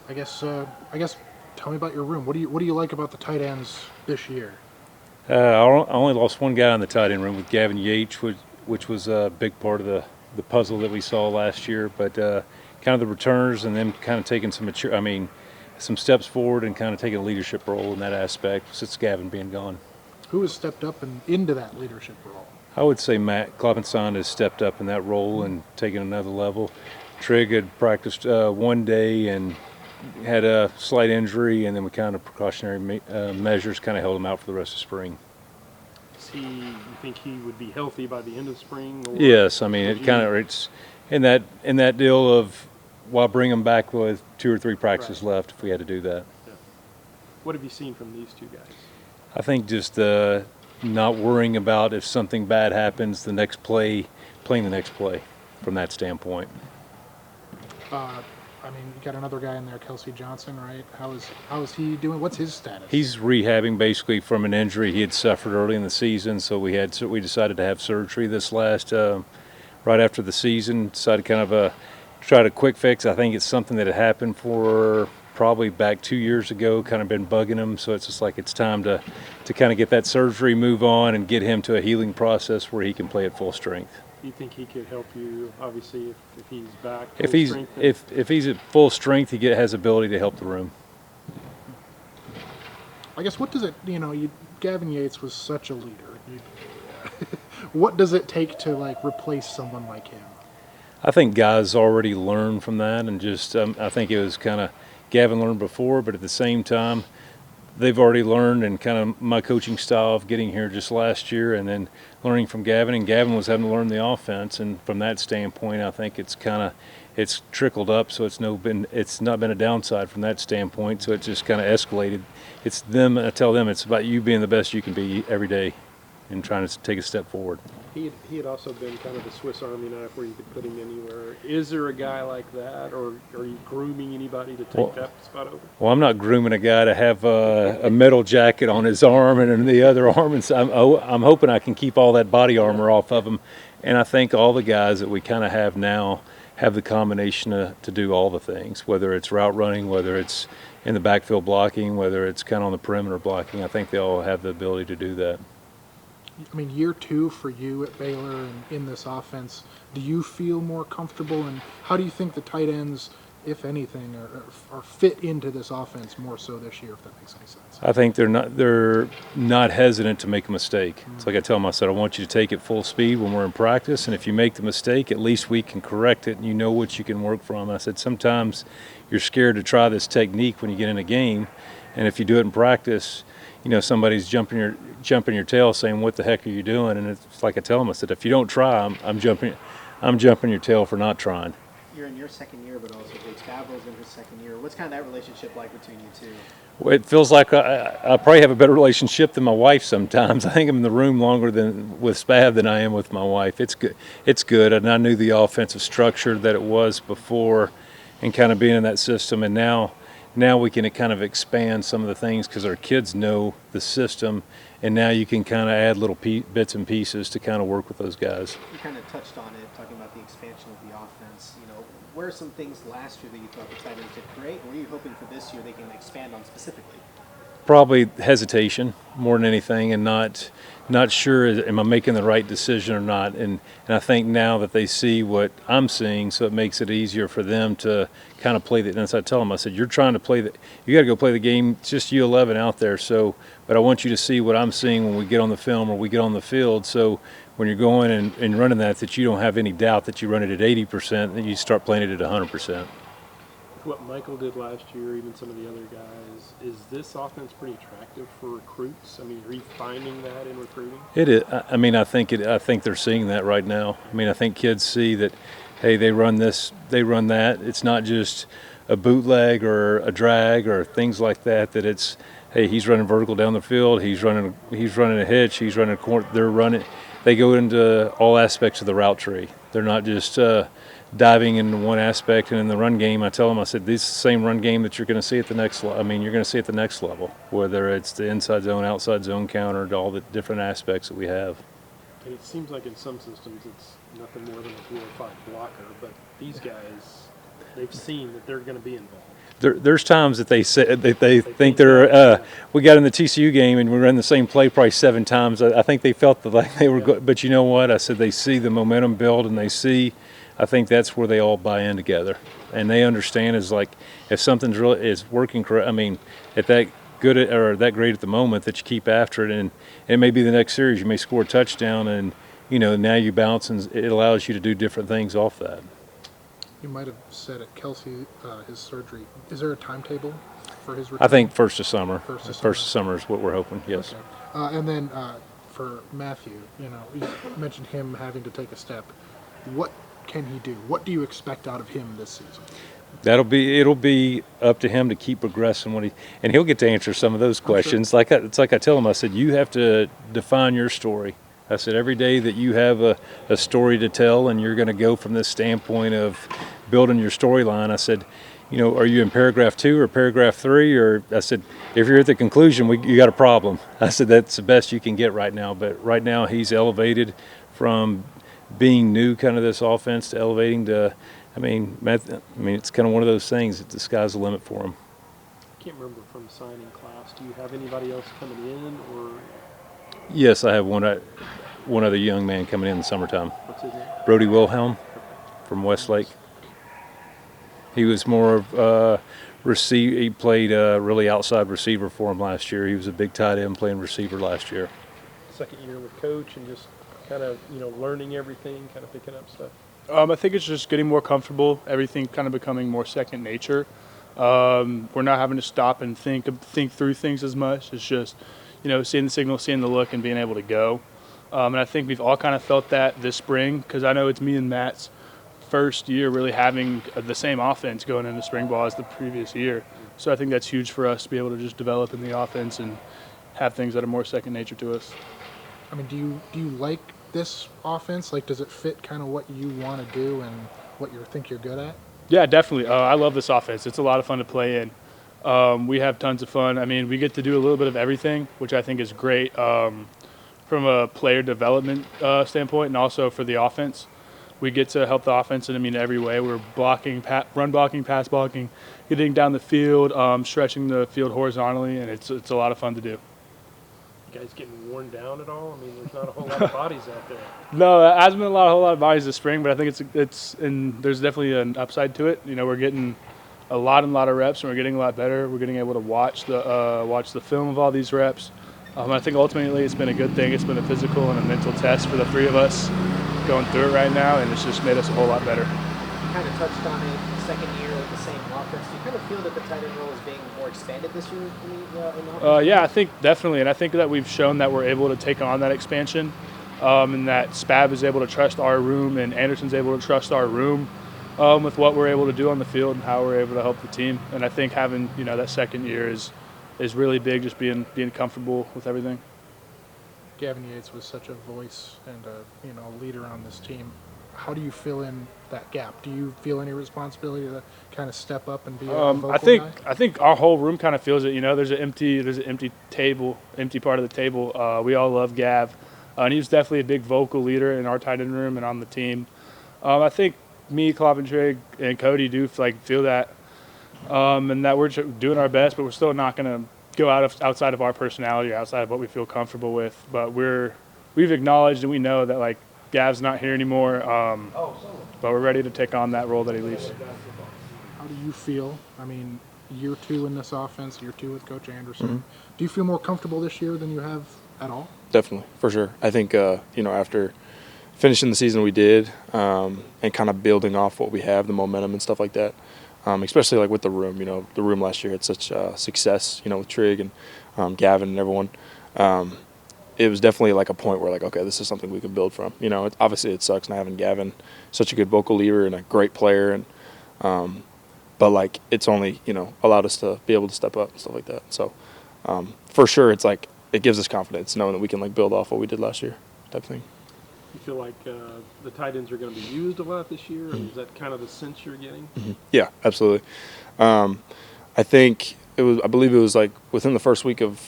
I guess tell me about your room. What do you like about the tight ends this year? I only lost one guy in the tight end room with Gavin Yates, which was a big part of the puzzle that we saw last year. But kind of the returners and them kind of taking some steps forward and kind of taking a leadership role in that aspect since Gavin being gone. Who has stepped up and into that leadership role? I would say Matt Klopfenstein has stepped up in that role and taken another level. Trig had practiced one day and had a slight injury, and then we kind of precautionary measures kind of held him out for the rest of spring. You think he would be healthy by the end of spring? Or Yes, I mean it's in that deal of why bring him back with 2 or 3 practices left if we had to do that. Yeah. What have you seen from these two guys? I think just not worrying about if something bad happens, playing the next play from that standpoint. You got another guy in there, Kelsey Johnson, right? How is he doing? What's his status? He's rehabbing basically from an injury he had suffered early in the season, so we decided to have surgery this last right after the season. Decided kind of try to quick fix. I think it's something that had happened for probably back 2 years ago, kind of been bugging him. So it's just like it's time to kind of get that surgery, move on, and get him to a healing process where he can play at full strength. Do you think he could help you, obviously, if he's back? If he's at full strength, has ability to help the room. I guess what does it? Gavin Yates was such a leader. What does it take to replace someone like him? I think guys already learned from that, and just I think it was kind of Gavin learned before, but at the same time, they've already learned, and kind of my coaching style of getting here just last year, and then learning from Gavin, and Gavin was having to learn the offense, and from that standpoint, I think it's trickled up, so it's not been a downside from that standpoint, so it just kind of escalated. It's them. I tell them it's about you being the best you can be every day, and trying to take a step forward. He had also been kind of a Swiss Army knife where you could put him anywhere. Is there a guy like that, or are you grooming anybody to take that spot over? Well, I'm not grooming a guy to have a metal jacket on his arm and in the other arm, and so I'm hoping I can keep all that body armor off of him. And I think all the guys that we kind of have now have the combination to do all the things, whether it's route running, whether it's in the backfield blocking, whether it's kind of on the perimeter blocking. I think they all have the ability to do that. Year 2 for you at Baylor and in this offense, do you feel more comfortable? And how do you think the tight ends, if anything, are fit into this offense more so this year, if that makes any sense? I think they're not hesitant to make a mistake. It's like I tell them, I said, I want you to take it full speed when we're in practice, and if you make the mistake, at least we can correct it, and you know what you can work from. And I said, sometimes you're scared to try this technique when you get in a game, and if you do it in practice, somebody's jumping your tail saying, what the heck are you doing? And it's like I tell them, I said, if you don't try, I'm jumping your tail for not trying. You're in your second year, but also Jake Stavros in his second year. What's kind of that relationship like between you two? Well, it feels like I probably have a better relationship than my wife sometimes. I think I'm in the room longer with Spav than I am with my wife. It's good. And I knew the offensive structure that it was before, and kind of being in that system, and now we can kind of expand some of the things because our kids know the system, and now you can kind of add little bits and pieces to kind of work with those guys. You kind of touched on it, talking about the expansion of the offense. Where are some things last year that you thought the tight ends did great, and what are you hoping for this year they can expand on specifically? Probably hesitation more than anything, and not sure am I making the right decision or not. And I think now that they see what I'm seeing, so it makes it easier for them to kind of play the. And so I tell them, I said, you're trying to play you got to go play the game. It's just you 11 out there. So, but I want you to see what I'm seeing when we get on the film or we get on the field. So when you're going and running that you don't have any doubt that you run it at 80%, then you start playing it at 100%. What Michael did last year, even some of the other guys, is this offense pretty attractive for recruits? Are you finding that in recruiting? It is. I think they're seeing that right now. I think kids see that, hey, they run this, they run that. It's not just a bootleg or a drag or things like that. That it's, hey, he's running vertical down the field. He's running a hitch. He's running a corner. They're running. They go into all aspects of the route tree. They're not just diving into one aspect. And in the run game, I tell them, I said, this is the same run game that you're going to see at the next level. You're going to see at the next level, whether it's the inside zone, outside zone counter, all the different aspects that we have. And it seems like in some systems it's nothing more than a glorified blocker, but these guys, they've seen that they're going to be involved. there's times that they say that they think they're. We got in the TCU game and we ran the same play probably 7 times. I think they felt that like they were good, but you know what? I said they see the momentum build and they see. I think that's where they all buy in together, and they understand is like if something's really is working correct. I mean, at that good or that great at the moment that you keep after it, and it may be the next series you may score a touchdown, and now you bounce and it allows you to do different things off that. You might have said at Kelsey, his surgery. Is there a timetable for his return? I think first of summer. First of First of summer is what we're hoping. Yes. Okay. And then for Matthew, you mentioned him having to take a step. What can he do? What do you expect out of him this season? It'll be up to him to keep progressing and he'll get to answer some of those questions. Sure. It's like I tell him. I said you have to define your story. I said every day that you have a story to tell and you're going to go from this standpoint of building your storyline. I said, are you in paragraph 2 or paragraph 3? Or I said, if you're at the conclusion, you got a problem. I said that's the best you can get right now. But right now he's elevated from being new kind of this offense to elevating to. I mean, it's kind of one of those things that the sky's the limit for him. I can't remember from signing class. Do you have anybody else coming in, or? Yes, I have one other young man coming in the summertime. What's his name? Brody Wilhelm from Westlake. He was more of he played really outside receiver for him last year. He was a big tight end playing receiver last year. Second year with coach and just kind of learning everything, kind of picking up stuff. I think it's just getting more comfortable, everything kind of becoming more second nature. We're not having to stop and think through things as much. It's just, seeing the signal, seeing the look, and being able to go. And I think we've all kind of felt that this spring because I know it's me and Matt's first year really having the same offense going into spring ball as the previous year. So I think that's huge for us to be able to just develop in the offense and have things that are more second nature to us. I mean, do you like this offense? Like, does it fit kind of what you want to do and what you think you're good at? Yeah, definitely. I love this offense. It's a lot of fun to play in. We have tons of fun. I mean, we get to do a little bit of everything, which I think is great from a player development standpoint and also for the offense. We get to help the offense in every way. We're blocking, run blocking, pass blocking, getting down the field, stretching the field horizontally, and it's a lot of fun to do. You guys getting worn down at all? I mean, there's not a whole lot of bodies out there. No, there hasn't been a whole lot of bodies this spring, but I think there's definitely an upside to it. We're getting a lot of reps, and we're getting a lot better. We're getting able to watch the film of all these reps. I think ultimately it's been a good thing. It's been a physical and a mental test for the 3 of us going through it right now, and it's just made us a whole lot better. You kind of touched on it, second year with the same offense. Do you kind of feel that the tight end role is being more expanded this year in the offense? Yeah, I think definitely, and I think that we've shown that we're able to take on that expansion, and that Spab is able to trust our room, and Anderson's able to trust our room with what we're able to do on the field and how we're able to help the team. And I think having that second year is really big, just being comfortable with everything. Gavin Yates was such a voice and a leader on this team. How do you fill in that gap? Do you feel any responsibility to kind of step up and be a vocal guy? I think our whole room kind of feels it. There's an empty part of the table. We all love Gav, and he was definitely a big vocal leader in our tight end room and on the team. I think me, Klopfenstein, and Cody do feel that, and that we're doing our best, but we're still not going to go outside of our personality or outside of what we feel comfortable with. But we've acknowledged and we know that Gav's not here anymore, but we're ready to take on that role that he leaves. How do you feel? I mean, year 2 in this offense, year 2 with Coach Anderson. Mm-hmm. Do you feel more comfortable this year than you have at all? Definitely, for sure. I think after finishing the season we did and kind of building off what we have, the momentum and stuff like that. Especially with the room, the room last year had such success, with Trig and Gavin and everyone. It was definitely a point where okay, this is something we can build from. Obviously it sucks not having Gavin, such a good vocal leader and a great player, and but it's only allowed us to be able to step up and stuff like that. So for sure, it's it gives us confidence knowing that we can build off what we did last year, type thing. You feel like the tight ends are going to be used a lot this year? Is that kind of the sense you're getting? Mm-hmm. Yeah, absolutely. I believe it was within the first week of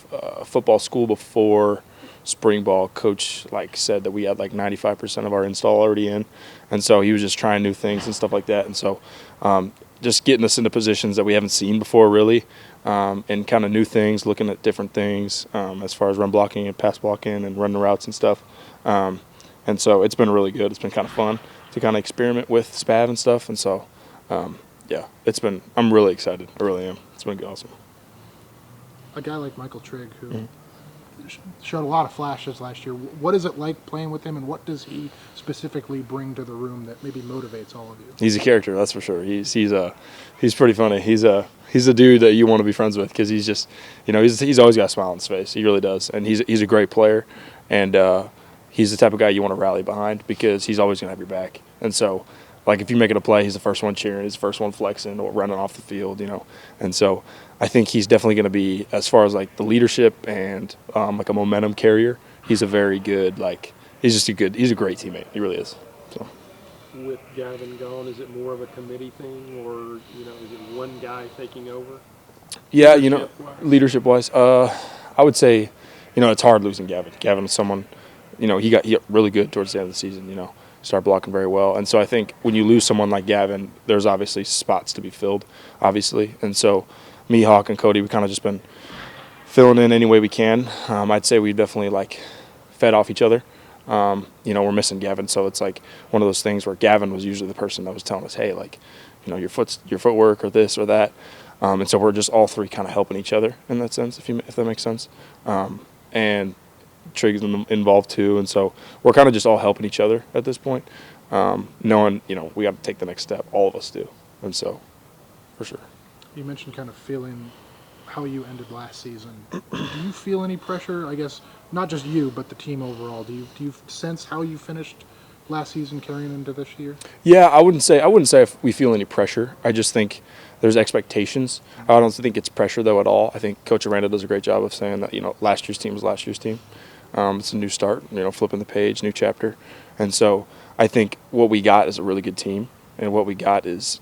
football school before spring ball, coach said that we had 95% of our install already in, and so he was just trying new things and stuff like that. And so just getting us into positions that we haven't seen before, really, and kind of new things, looking at different things as far as run blocking and pass blocking and running routes and stuff. And so it's been really good. It's been kind of fun to kind of experiment with SPAV and stuff. And so, yeah, I'm really excited. I really am. It's been awesome. A guy like Michael Trigg, who showed a lot of flashes last year, what is it like playing with him, and what does he specifically bring to the room that maybe motivates all of you? He's a character, that's for sure. He's pretty funny. He's a dude that you want to be friends with because he's just, he's always got a smile on his face. He really does, and he's a great player, and he's the type of guy you want to rally behind because he's always going to have your back. And so, like, if you're making a play, he's the first one cheering, he's the first one flexing or running off the field, And so I think he's definitely going to be, as far as, like, the leadership and, like, a momentum carrier, he's a very good, like, he's a great teammate. He really is. So. With Gavin gone, is it more of a committee thing, or, is it one guy taking over? Yeah, leadership-wise, I would say, it's hard losing Gavin. Gavin is someone, he got really good towards the end of the season, Start blocking very well. And so I think when you lose someone like Gavin, there's obviously spots to be filled, obviously. And so me, Hawk, and Cody, we kind of just been filling in any way we can. I'd say we definitely, like, fed off each other. We're missing Gavin, so it's like one of those things where Gavin was usually the person that was telling us, hey, like, your footwork or this or that. And so we're just all three kind of helping each other in that sense, if that makes sense. And Trig's involved too, and so we're kind of just all helping each other at this point, knowing we got to take the next step. All of us do, and so for sure. You mentioned kind of feeling how you ended last season. Do you feel any pressure? I guess not just you, but the team overall. Do you sense how you finished last season carrying into this year? Yeah, I wouldn't say if we feel any pressure. I just think there's expectations. I don't think it's pressure though at all. I think Coach Aranda does a great job of saying that last year's team was last year's team. It's a new start, flipping the page, new chapter. And so I think what we got is a really good team, and what we got is,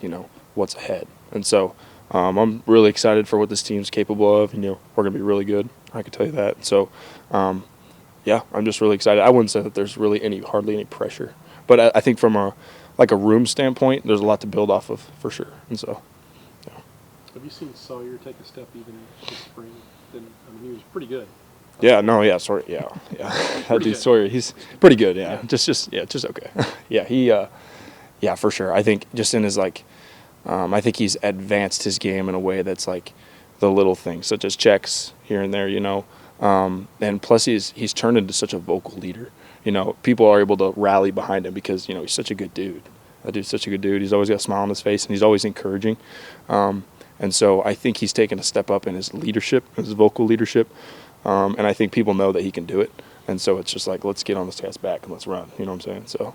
what's ahead. And so I'm really excited for what this team's capable of. We're going to be really good. I can tell you that. So, yeah, I'm just really excited. I wouldn't say that there's really hardly any pressure. But I think from a room standpoint, there's a lot to build off of for sure. And so, yeah. Have you seen Sawyer take a step even this spring? He was pretty good. Yeah, no, yeah, sorry, yeah. That dude Sawyer, he's pretty good, yeah. Just okay. Yeah, for sure. I think just in his I think he's advanced his game in a way that's like the little things, such as checks here and there, and plus he's turned into such a vocal leader. People are able to rally behind him because he's such a good dude. That dude's such a good dude. He's always got a smile on his face, and he's always encouraging. And so I think he's taken a step up in his leadership, his vocal leadership. And I think people know that he can do it. And so it's just like, let's get on this guy's back and let's run. You know what I'm saying? So